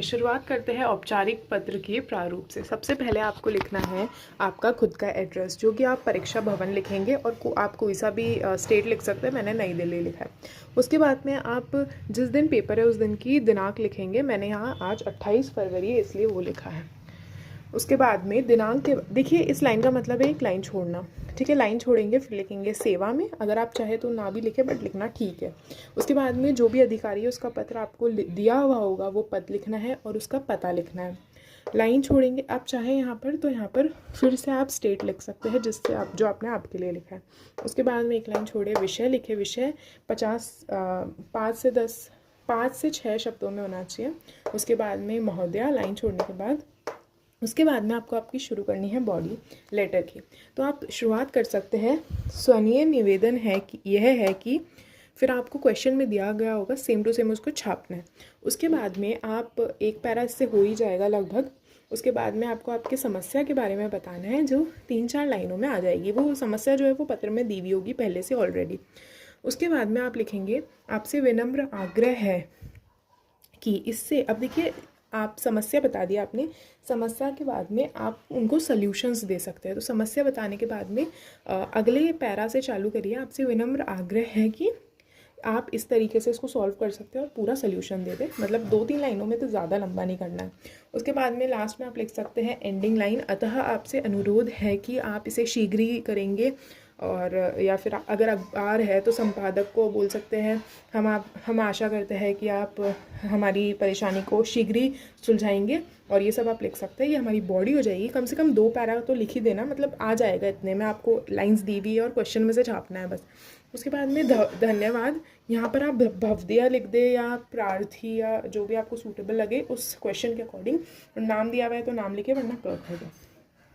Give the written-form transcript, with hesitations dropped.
चलिए शुरुआत करते हैं औपचारिक पत्र के प्रारूप से। सबसे पहले आपको लिखना है आपका खुद का एड्रेस, जो कि आप परीक्षा भवन लिखेंगे और आप कोई सा भी स्टेट लिख सकते हैं। मैंने नई दिल्ली लिखा है। उसके बाद में आप जिस दिन पेपर है उस दिन की दिनांक लिखेंगे। मैंने यहाँ आज 28 फरवरी है इसलिए वो लिखा है। उसके बाद में दिनांक के देखिए इस लाइन का मतलब है एक लाइन छोड़ना, ठीक है। लाइन छोड़ेंगे फिर लिखेंगे सेवा में। अगर आप चाहे तो ना भी लिखे बट लिखना ठीक है। उसके बाद में जो भी अधिकारी है उसका पत्र आपको दिया हुआ होगा वो पद लिखना है और उसका पता लिखना है। लाइन छोड़ेंगे आप चाहे यहाँ पर तो यहाँ पर फिर से आप स्टेट लिख सकते हैं जिससे आप जो आपने आपके लिए लिखा है। उसके बाद में एक लाइन छोड़े विषय लिखे। विषय 5 से 6 शब्दों में होना चाहिए। उसके बाद में महोदया लाइन छोड़ने के बाद उसके बाद में आपको आपकी शुरू करनी है बॉडी लेटर की। तो आप शुरुआत कर सकते हैं। स्वनीय निवेदन है कि यह है कि फिर आपको क्वेश्चन में दिया गया होगा सेम टू सेम उसको छापना है। उसके बाद में आप एक पैरा इससे हो ही जाएगा लगभग। उसके बाद में आपको आपकी समस्या के बारे में बताना है जो 3-4 लाइनों में आ जाएगी। वो समस्या जो है वो पत्र में दी हुई होगी पहले से ऑलरेडी। उसके बाद में आप लिखेंगे आपसे विनम्र आग्रह है कि इससे, अब देखिए आप समस्या बता दिया आपने। समस्या के बाद में आप उनको सॉल्यूशंस दे सकते हैं। तो समस्या बताने के बाद में अगले पैरा से चालू करिए। आपसे विनम्र आग्रह है कि आप इस तरीके से इसको सॉल्व कर सकते हैं और पूरा सोल्यूशन दे दें। मतलब 2-3 लाइनों में, तो ज़्यादा लंबा नहीं करना है। उसके बाद में लास्ट में आप लिख सकते हैं एंडिंग लाइन, अतः आपसे अनुरोध है कि आप इसे शीघ्र ही करेंगे। और या फिर अगर अखबार है तो संपादक को बोल सकते हैं हम आशा करते हैं कि आप हमारी परेशानी को शीघ्र ही सुलझाएंगे। और ये सब आप लिख सकते हैं। ये हमारी बॉडी हो जाएगी। कम से कम 2 पैरा तो लिख ही देना, मतलब आ जाएगा इतने में। आपको लाइंस दी हुई है और क्वेश्चन में से छापना है बस। उसके बाद में धन्यवाद, यहाँ पर आप भवदिया लिख दे या प्रार्थी या जो भी आपको सूटेबल लगे उस क्वेश्चन के अकॉर्डिंग। नाम दिया हुआ है तो नाम लिखे वरना कर दे।